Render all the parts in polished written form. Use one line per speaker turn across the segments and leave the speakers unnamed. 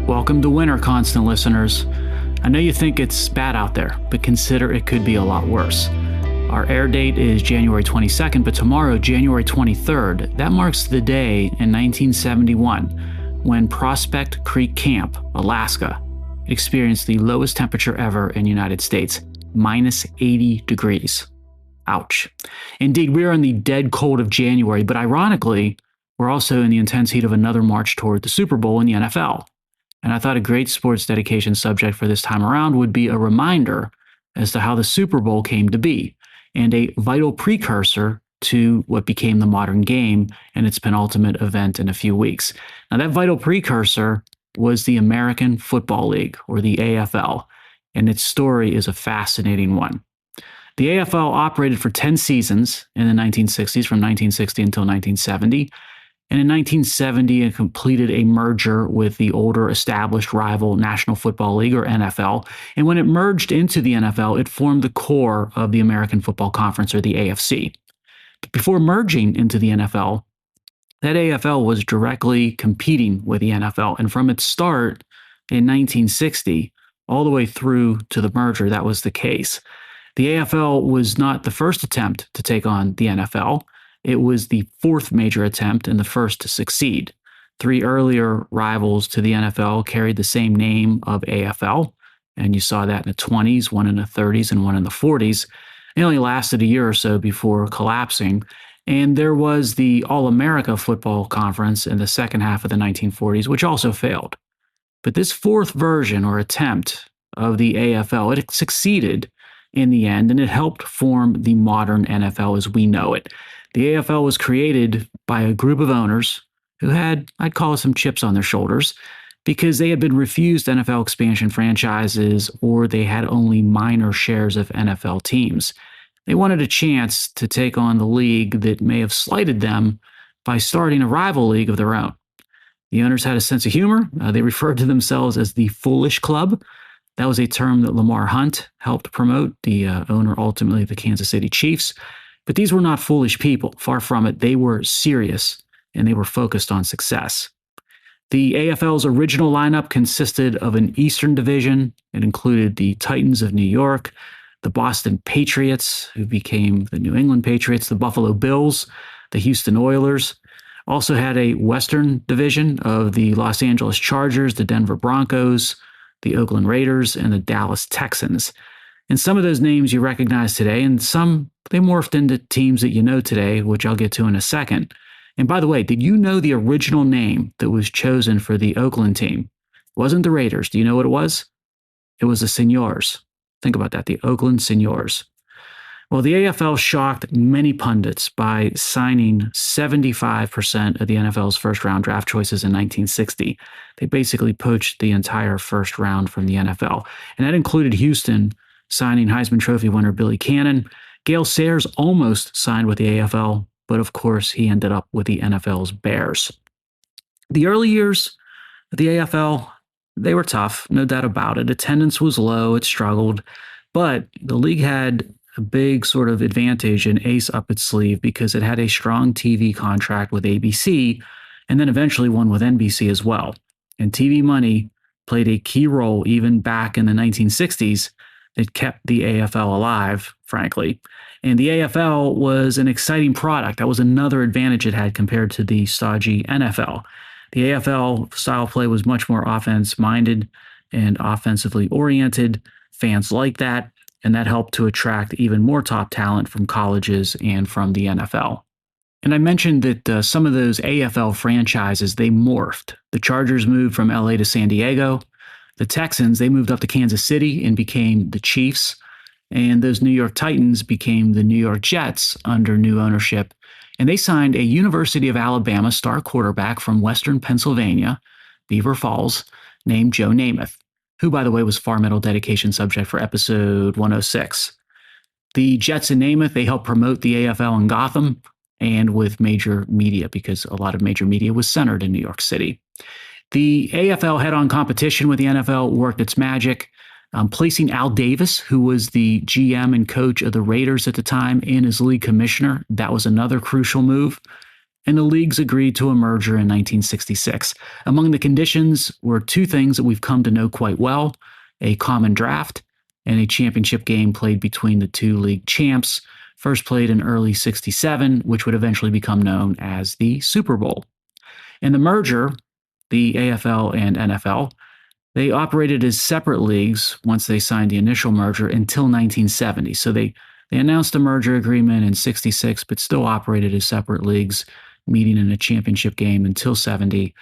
Welcome to winter, constant listeners. I know you think it's bad out there, but consider it could be a lot worse. Our air date is January 22nd, but tomorrow, January 23rd, that marks the day in 1971 when Prospect Creek Camp, Alaska, experienced the lowest temperature ever in the United States, minus 80 degrees. Ouch. Indeed, we are in the dead cold of January, but ironically, we're also in the intense heat of another march toward the Super Bowl in the NFL. And I thought a great sports dedication subject for this time around would be a reminder as to how the Super Bowl came to be, and a vital precursor to what became the modern game and its penultimate event in a few weeks. Now, that vital precursor was the American Football League, or the AFL, and its story is a fascinating one. The AFL operated for 10 seasons in the 1960s, from 1960 until 1970. And in 1970, it completed a merger with the older established rival National Football League, or NFL. And when it merged into the NFL, it formed the core of the American Football Conference, or the AFC. But before merging into the NFL, that AFL was directly competing with the NFL. And from its start in 1960, all the way through to the merger, that was the case. The AFL was not the first attempt to take on the NFL. It was the fourth major attempt and the first to succeed. Three earlier rivals to the NFL carried the same name of AFL, and you saw that in the 20s, one in the 30s, and one in the 40s. It only lasted a year or so before collapsing. And there was the All-America Football Conference in the second half of the 1940s, which also failed. But this fourth version or attempt of the AFL, it succeeded in the end, and it helped form the modern NFL as we know it. The AFL was created by a group of owners who had, I'd call it, some chips on their shoulders, because they had been refused NFL expansion franchises, or they had only minor shares of NFL teams. They wanted a chance to take on the league that may have slighted them by starting a rival league of their own. The owners had a sense of humor. They referred to themselves as the Foolish Club. That was a term that Lamar Hunt helped promote, the owner ultimately of the Kansas City Chiefs. But these were not foolish people. Far from it. They were serious, and they were focused on success. The AFL's original lineup consisted of an Eastern division. It included the Titans of New York, the Boston Patriots, who became the New England Patriots, the Buffalo Bills, the Houston Oilers. Also had a Western division of the Los Angeles Chargers, the Denver Broncos, the Oakland Raiders, and the Dallas Texans. And some of those names you recognize today, and some they morphed into teams that you know today, which I'll get to in a second. And by the way, did you know the original name that was chosen for the Oakland team? It wasn't the Raiders. Do you know what it was? It was the Seniors. Think about that, the Oakland Seniors. Well, the AFL shocked many pundits by signing 75% of the NFL's first-round draft choices in 1960. They basically poached the entire first round from the NFL. And that included Houston signing Heisman Trophy winner Billy Cannon. Gale Sayers almost signed with the AFL, but of course he ended up with the NFL's Bears. The early years of the AFL, they were tough, no doubt about it. Attendance was low, it struggled, but the league had a big sort of advantage, an ace up its sleeve, because it had a strong TV contract with ABC, and then eventually one with NBC as well. And TV money played a key role even back in the 1960s. It kept the AFL alive, frankly. And the AFL was an exciting product. That was another advantage it had compared to the stodgy NFL. The AFL style play was much more offense-minded and offensively oriented. Fans liked that, and that helped to attract even more top talent from colleges and from the NFL. And I mentioned that some of those AFL franchises, they morphed. The Chargers moved from LA to San Diego. The Texans, they moved up to Kansas City and became the Chiefs. And those New York Titans became the New York Jets under new ownership. And they signed a University of Alabama star quarterback from Western Pennsylvania, Beaver Falls, named Joe Namath, who, by the way, was Far Middle dedication subject for episode 106. The Jets and Namath, they helped promote the AFL in Gotham and with major media, because a lot of major media was centered in New York City. The AFL head-on competition with the NFL worked its magic, placing Al Davis, who was the GM and coach of the Raiders at the time, in as league commissioner. That was another crucial move. and the leagues agreed to a merger in 1966. Among the conditions were two things that we've come to know quite well: a common draft and a championship game played between the two league champs, first played in early 67, which would eventually become known as the Super Bowl. In the merger, the AFL and NFL, they operated as separate leagues once they signed the initial merger until 1970. So they announced a merger agreement in 66, but still operated as separate leagues, meeting in a championship game until 70.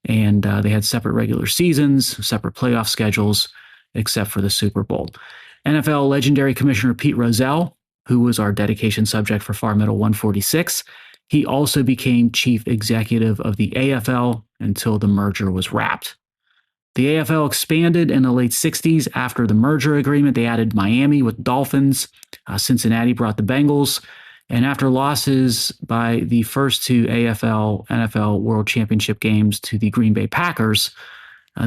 And they had separate regular seasons, separate playoff schedules, except for the Super Bowl. NFL legendary Commissioner Pete Rozelle, who was our dedication subject for Far Middle 146, he also became chief executive of the AFL until the merger was wrapped. The AFL expanded in the late 60s after the merger agreement. They added Miami with Dolphins. Cincinnati brought the Bengals. And after losses by the first two AFL-NFL World Championship games to the Green Bay Packers,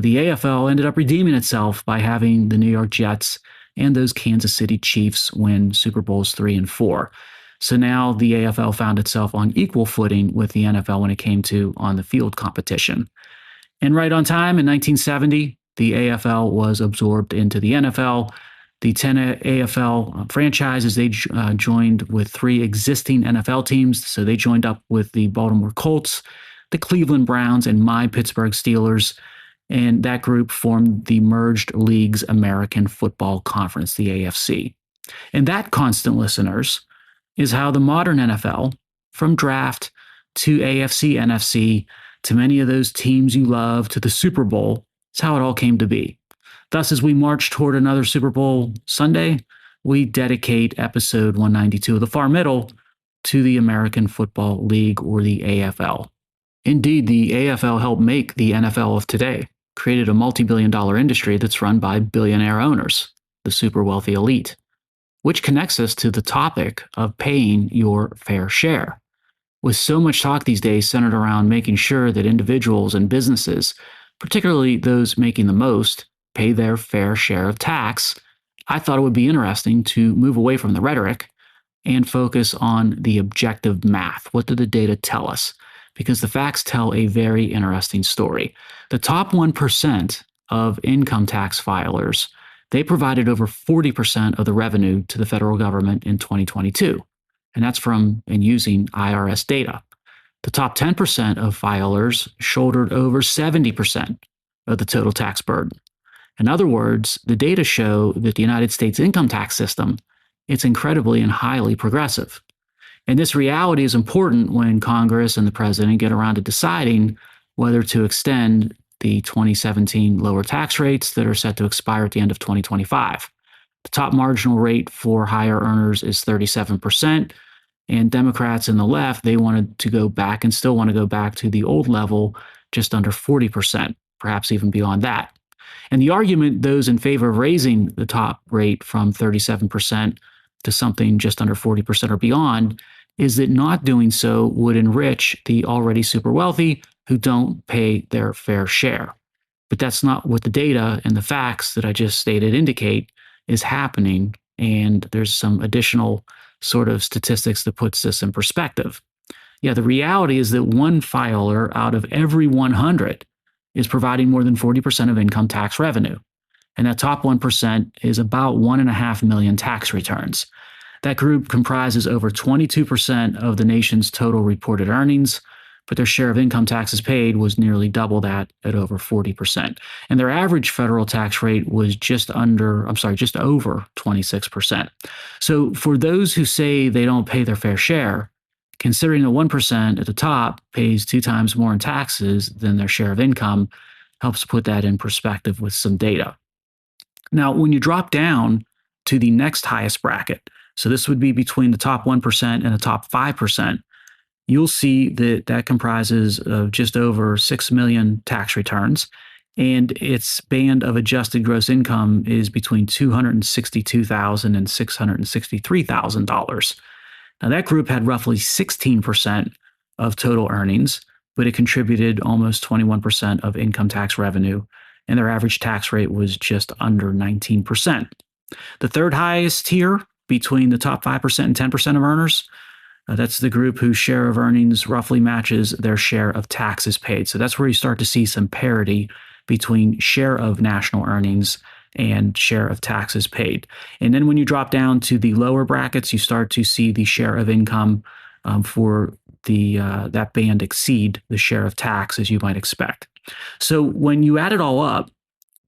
the AFL ended up redeeming itself by having the New York Jets and those Kansas City Chiefs win Super Bowls 3 and 4. So now the AFL found itself on equal footing with the NFL when it came to on-the-field competition. And right on time, in 1970, the AFL was absorbed into the NFL. The 10 AFL franchises, they joined with 3 existing NFL teams. So they joined up with the Baltimore Colts, the Cleveland Browns, and my Pittsburgh Steelers. And that group formed the Merged Leagues American Football Conference, the AFC. And that, constant listeners, is how the modern NFL, from draft to AFC, NFC, to many of those teams you love, to the Super Bowl, it's how it all came to be. Thus, as we march toward another Super Bowl Sunday, we dedicate episode 192 of the Far Middle to the American Football League, or the AFL. Indeed, the AFL helped make the NFL of today, created a multi-billion-dollar industry that's run by billionaire owners, the super wealthy elite, which connects us to the topic of paying your fair share. With so much talk these days centered around making sure that individuals and businesses, particularly those making the most, pay their fair share of tax, I thought it would be interesting to move away from the rhetoric and focus on the objective math. What do the data tell us? Because the facts tell a very interesting story. The top 1% of income tax filers, they provided over 40% of the revenue to the federal government in 2022. And that's from and using IRS data. The top 10% of filers shouldered over 70% of the total tax burden. In other words, the data show that the United States income tax system, it's incredibly and highly progressive. And this reality is important when Congress and the president get around to deciding whether to extend the 2017 lower tax rates that are set to expire at the end of 2025. The top marginal rate for higher earners is 37%, and Democrats and the left, they wanted to go back and still want to go back to the old level, just under 40%, perhaps even beyond that. And the argument, those in favor of raising the top rate from 37% to something just under 40% or beyond, is that not doing so would enrich the already super wealthy who don't pay their fair share. But that's not what the data and the facts that I just stated indicate is happening. And there's some additional sort of statistics that puts this in perspective. Yeah, the reality is that one filer out of every 100 is providing more than 40% of income tax revenue. And that top 1% is about 1.5 million tax returns. That group comprises over 22% of the nation's total reported earnings, but their share of income taxes paid was nearly double that at over 40%. And their average federal tax rate was just over 26%. So for those who say they don't pay their fair share, considering the 1% at the top pays 2 times more in taxes than their share of income helps put that in perspective with some data. Now, when you drop down to the next highest bracket, so this would be between the top 1% and the top 5%, you'll see that that comprises of just over 6 million tax returns, and its band of adjusted gross income is between $262,000 and $663,000. Now, that group had roughly 16% of total earnings, but it contributed almost 21% of income tax revenue, and their average tax rate was just under 19%. The third highest tier between the top 5% and 10% of earners, That's the group whose share of earnings roughly matches their share of taxes paid. So that's where you start to see some parity between share of national earnings and share of taxes paid. And then when you drop down to the lower brackets, you start to see the share of income for the that band exceed the share of tax, as you might expect. So when you add it all up,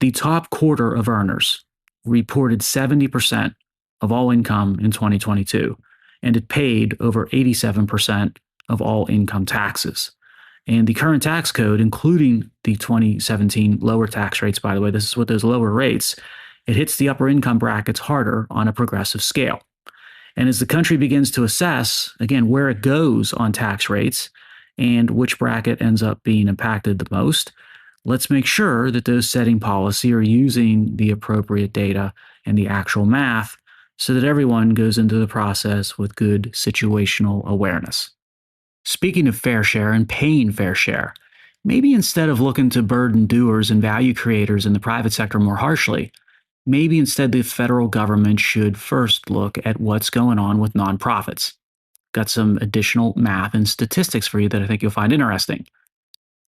the top quarter of earners reported 70% of all income in 2022, and it paid over 87% of all income taxes. And the current tax code, including the 2017 lower tax rates, by the way, this is with those lower rates, it hits the upper income brackets harder on a progressive scale. And as the country begins to assess, again, where it goes on tax rates and which bracket ends up being impacted the most, let's make sure that those setting policy are using the appropriate data and the actual math so that everyone goes into the process with good situational awareness. Speaking of fair share and paying fair share, maybe instead of looking to burden doers and value creators in the private sector more harshly, maybe instead the federal government should first look at what's going on with nonprofits. Got some additional math and statistics for you that I think you'll find interesting.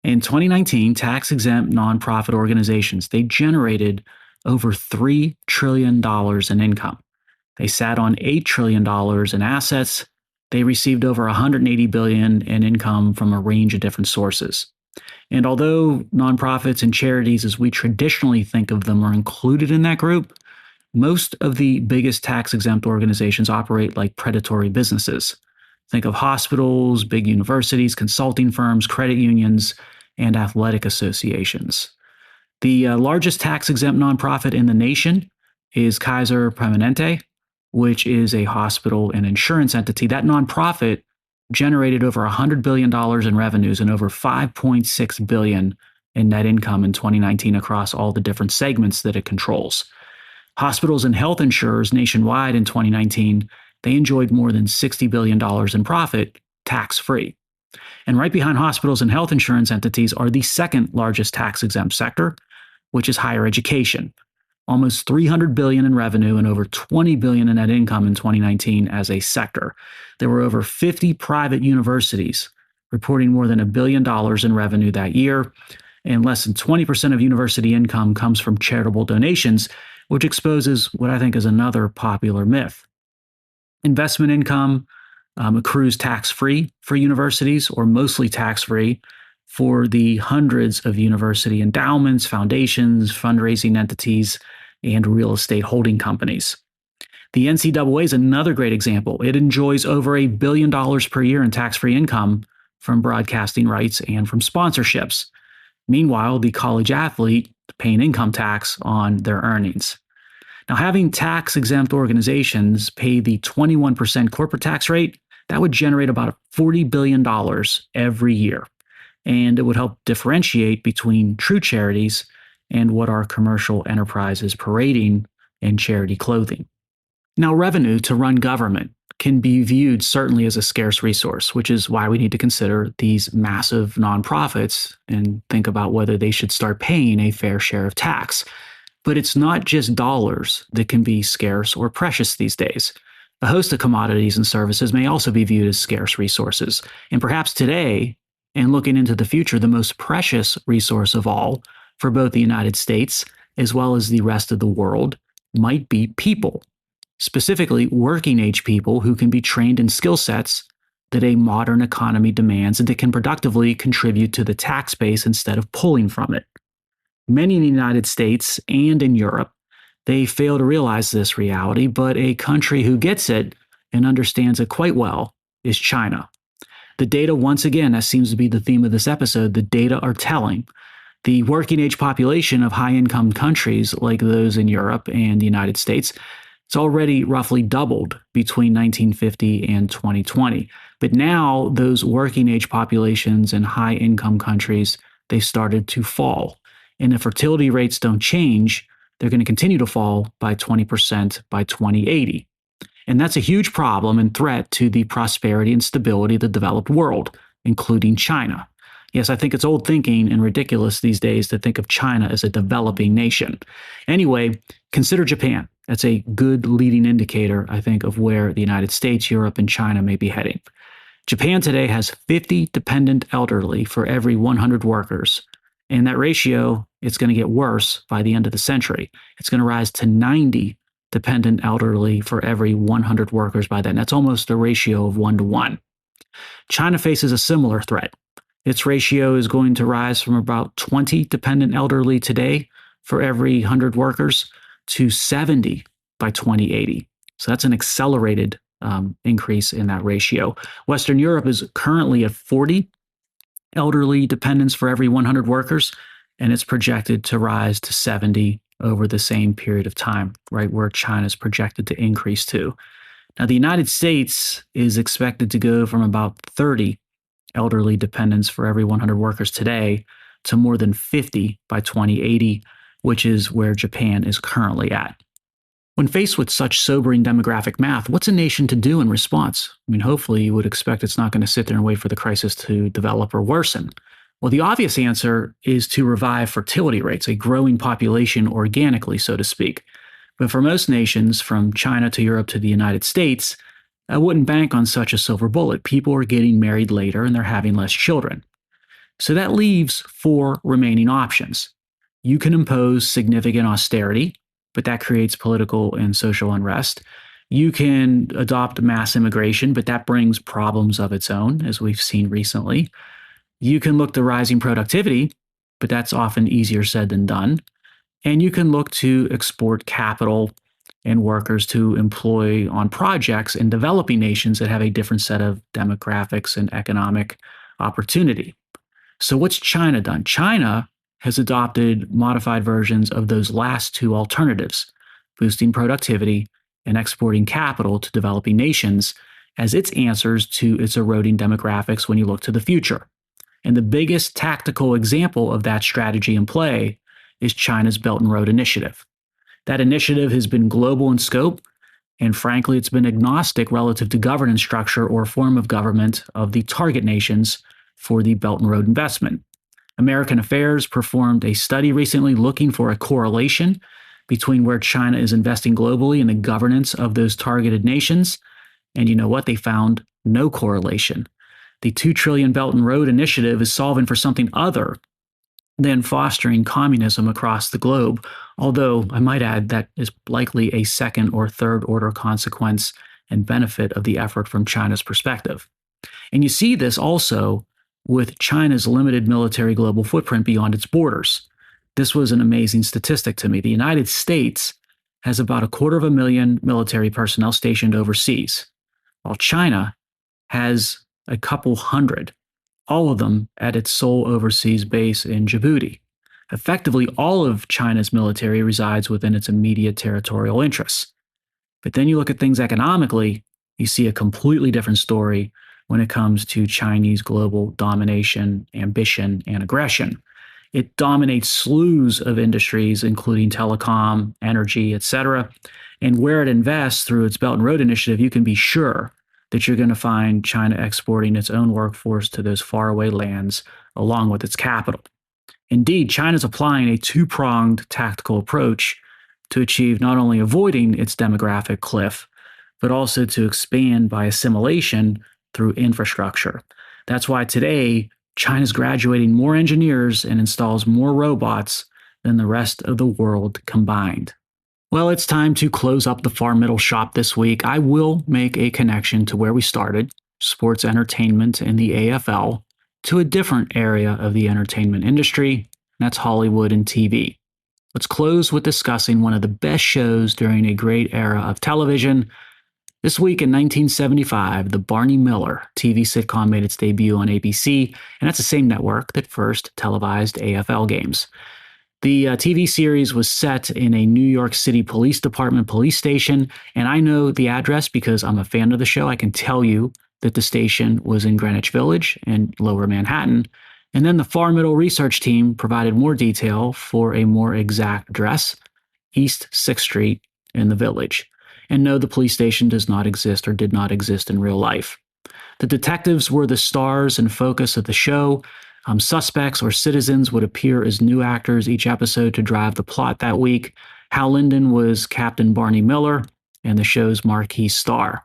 In 2019, tax-exempt nonprofit organizations, they generated over $3 trillion in income. They sat on $8 trillion in assets. They received over $180 billion in income from a range of different sources. And although nonprofits and charities, as we traditionally think of them, are included in that group, most of the biggest tax-exempt organizations operate like predatory businesses. Think of hospitals, big universities, consulting firms, credit unions, and athletic associations. The largest tax-exempt nonprofit in the nation is Kaiser Permanente, which is a hospital and insurance entity. That nonprofit generated over $100 billion in revenues and over $5.6 billion in net income in 2019 across all the different segments that it controls. Hospitals and health insurers nationwide in 2019, they enjoyed more than $60 billion in profit, tax-free. And right behind hospitals and health insurance entities are the second largest tax-exempt sector, which is higher education. Almost $300 billion in revenue and over $20 billion in net income in 2019 as a sector. There were over 50 private universities reporting more than $1 billion in revenue that year, and less than 20% of university income comes from charitable donations, which exposes what I think is another popular myth. Investment income accrues tax-free for universities, or mostly tax-free for the hundreds of university endowments, foundations, fundraising entities, and real estate holding companies. The NCAA is another great example. It enjoys over $1 billion per year in tax-free income from broadcasting rights and from sponsorships. Meanwhile, the college athlete paying income tax on their earnings. Now, having tax-exempt organizations pay the 21% corporate tax rate, that would generate about $40 billion every year. And it would help differentiate between true charities and what are commercial enterprises parading in charity clothing. Now, revenue to run government can be viewed certainly as a scarce resource, which is why we need to consider these massive nonprofits and think about whether they should start paying a fair share of tax. But it's not just dollars that can be scarce or precious these days. A host of commodities and services may also be viewed as scarce resources. And perhaps today, and looking into the future, the most precious resource of all for both the United States as well as the rest of the world might be people, specifically working-age people who can be trained in skill sets that a modern economy demands and that can productively contribute to the tax base instead of pulling from it. Many in the United States and in Europe, they fail to realize this reality, but a country who gets it and understands it quite well is China. The data, once again, that seems to be the theme of this episode, the data are telling. The working age population of high-income countries like those in Europe and the United States, it's already roughly doubled between 1950 and 2020. But now those working age populations in high-income countries, they've started to fall. And if fertility rates don't change, they're going to continue to fall by 20% by 2080. And that's a huge problem and threat to the prosperity and stability of the developed world, including China. Yes, I think it's old thinking and ridiculous these days to think of China as a developing nation. Anyway, consider Japan. That's a good leading indicator, I think, of where the United States, Europe, and China may be heading. Japan today has 50 dependent elderly for every 100 workers. And that ratio, it's going to get worse by the end of the century. It's going to rise to 90 dependent elderly for every 100 workers by then. That's almost a ratio of 1 to 1. China faces a similar threat. Its ratio is going to rise from about 20 dependent elderly today for every 100 workers to 70 by 2080. So that's an accelerated increase in that ratio. Western Europe is currently at 40 elderly dependents for every 100 workers, and it's projected to rise to 70 over the same period of time, right where China is projected to increase to. Now, the United States is expected to go from about 30 elderly dependents for every 100 workers today to more than 50 by 2080, which is where Japan is currently at. When faced with such sobering demographic math, what's a nation to do in response? I mean, hopefully you would expect it's not going to sit there and wait for the crisis to develop or worsen. Well, the obvious answer is to revive fertility rates, a growing population organically, so to speak. But for most nations, from China to Europe to the United States, I wouldn't bank on such a silver bullet. People are getting married later and they're having less children. So that leaves 4 remaining options. You can impose significant austerity, but that creates political and social unrest. You can adopt mass immigration, but that brings problems of its own, as we've seen recently. You can look to rising productivity, but that's often easier said than done. And you can look to export capital and workers to employ on projects in developing nations that have a different set of demographics and economic opportunity. So what's China done? China has adopted modified versions of those last 2 alternatives, boosting productivity and exporting capital to developing nations as its answers to its eroding demographics when you look to the future. And the biggest tactical example of that strategy in play is China's Belt and Road Initiative. That initiative has been global in scope, and frankly, it's been agnostic relative to governance structure or form of government of the target nations for the Belt and Road investment. American Affairs performed a study recently looking for a correlation between where China is investing globally and the governance of those targeted nations. And you know what? They found no correlation. The $2 trillion Belt and Road Initiative is solving for something other than fostering communism across the globe, although I might add that is likely a second or third order consequence and benefit of the effort from China's perspective. And you see this also with China's limited military global footprint beyond its borders. This was an amazing statistic to me. The United States has about 250,000 military personnel stationed overseas, while China has a couple hundred, all of them at its sole overseas base in Djibouti. Effectively, all of China's military resides within its immediate territorial interests. But then you look at things economically, you see a completely different story when it comes to Chinese global domination, ambition, and aggression. It dominates slews of industries, including telecom, energy, etc. And where it invests through its Belt and Road Initiative, you can be sure that you're going to find China exporting its own workforce to those faraway lands along with its capital. Indeed, China's applying a 2-pronged tactical approach to achieve not only avoiding its demographic cliff, but also to expand by assimilation through infrastructure. That's why today, China's graduating more engineers and installs more robots than the rest of the world combined. Well, it's time to close up the far middle shop this week. I will make a connection to where we started, sports entertainment and the AFL, to a different area of the entertainment industry, and that's Hollywood and TV. Let's close with discussing one of the best shows during a great era of television. This week in 1975, the Barney Miller TV sitcom made its debut on ABC, and that's the same network that first televised AFL games. The TV series was set in a New York City Police Department police station, and I know the address because I'm a fan of the show. I can tell you that the station was in Greenwich Village in Lower Manhattan. And then the Far Middle research team provided more detail for a more exact address, East 6th Street in the Village. And no, the police station does not exist or did not exist in real life. The detectives were the stars and focus of the show. Suspects or citizens would appear as new actors each episode to drive the plot that week. Hal Linden was Captain Barney Miller and the show's marquee star.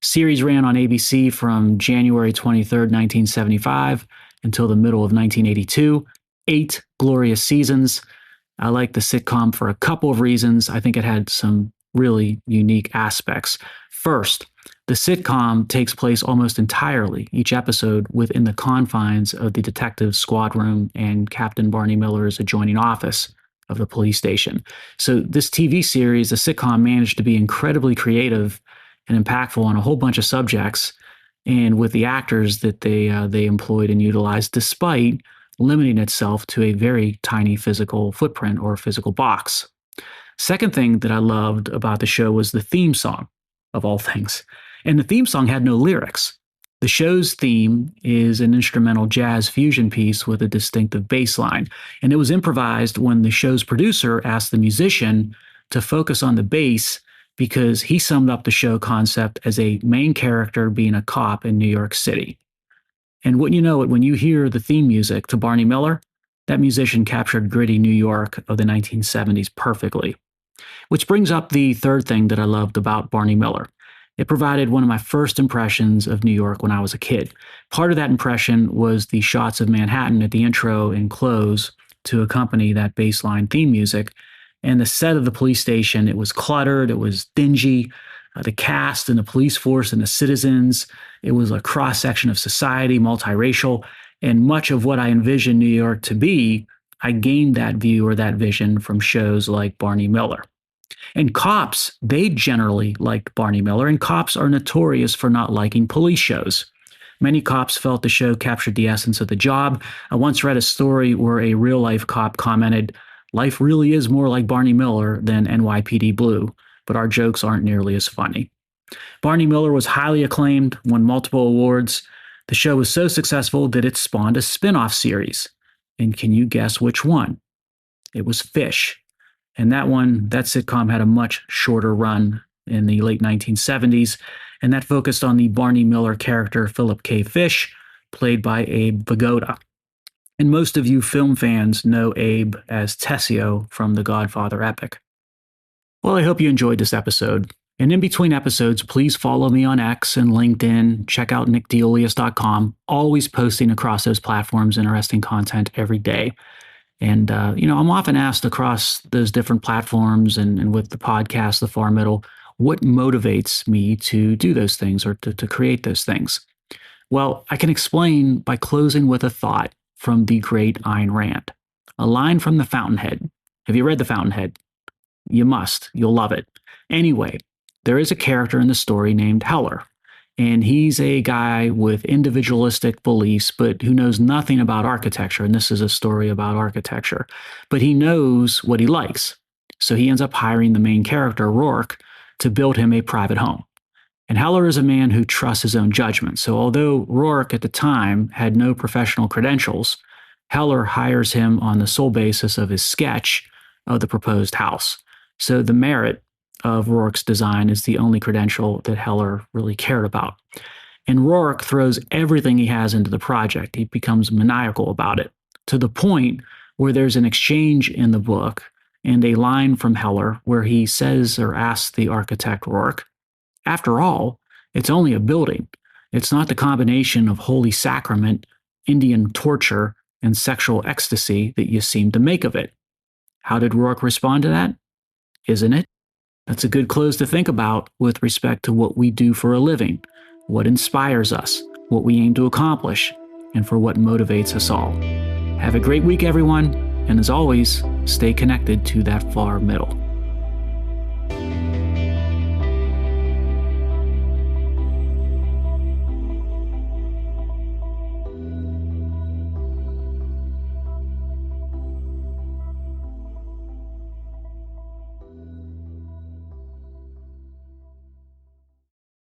Series ran on ABC from January 23rd, 1975 until the middle of 1982. 8 glorious seasons. I like the sitcom for a couple of reasons. I think it had some really unique aspects. First, the sitcom takes place almost entirely, each episode, within the confines of the detective squad room and Captain Barney Miller's adjoining office of the police station. So this TV series, the sitcom, managed to be incredibly creative and impactful on a whole bunch of subjects, and with the actors that they employed and utilized, despite limiting itself to a very tiny physical footprint or physical box. Second thing that I loved about the show was the theme song, of all things. And the theme song had no lyrics. The show's theme is an instrumental jazz fusion piece with a distinctive bass line, and it was improvised when the show's producer asked the musician to focus on the bass because he summed up the show concept as a main character being a cop in New York City. And wouldn't you know it, when you hear the theme music to Barney Miller, that musician captured gritty New York of the 1970s perfectly. Which brings up the third thing that I loved about Barney Miller. It provided one of my first impressions of New York when I was a kid. Part of that impression was the shots of Manhattan at the intro and close to accompany that baseline theme music. And the set of the police station, it was cluttered, it was dingy. The cast and the police force and the citizens, it was a cross-section of society, multiracial, and much of what I envisioned New York to be, I gained that view or that vision from shows like Barney Miller. And cops, they generally liked Barney Miller, and cops are notorious for not liking police shows. Many cops felt the show captured the essence of the job. I once read a story where a real-life cop commented, "Life really is more like Barney Miller than NYPD Blue, but our jokes aren't nearly as funny." Barney Miller was highly acclaimed, won multiple awards. The show was so successful that it spawned a spin-off series. And can you guess which one? It was Fish. And that sitcom had a much shorter run in the late 1970s, and that focused on the Barney Miller character Philip K. Fish, played by Abe Vigoda. And most of you film fans know Abe as Tessio from the Godfather epic. Well, I hope you enjoyed this episode. And in between episodes, please follow me on X and LinkedIn. Check out nickdeolius.com. Always posting across those platforms interesting content every day. And, I'm often asked across those different platforms and with the podcast, The Far Middle, what motivates me to do those things or to create those things? Well, I can explain by closing with a thought from the great Ayn Rand. A line from The Fountainhead. Have you read The Fountainhead? You must. You'll love it. Anyway, there is a character in the story named Heller, and he's a guy with individualistic beliefs, but who knows nothing about architecture. And this is a story about architecture, but he knows what he likes. So he ends up hiring the main character, Rourke, to build him a private home. And Heller is a man who trusts his own judgment. So although Rourke at the time had no professional credentials, Heller hires him on the sole basis of his sketch of the proposed house. So the merit of Rourke's design is the only credential that Heller really cared about. And Rourke throws everything he has into the project. He becomes maniacal about it, to the point where there's an exchange in the book and a line from Heller where he says or asks the architect Rourke, "After all, it's only a building. It's not the combination of holy sacrament, Indian torture, and sexual ecstasy that you seem to make of it." How did Rourke respond to that? Isn't it? That's a good close to think about with respect to what we do for a living, what inspires us, what we aim to accomplish, and for what motivates us all. Have a great week, everyone, and as always, stay connected to that far middle.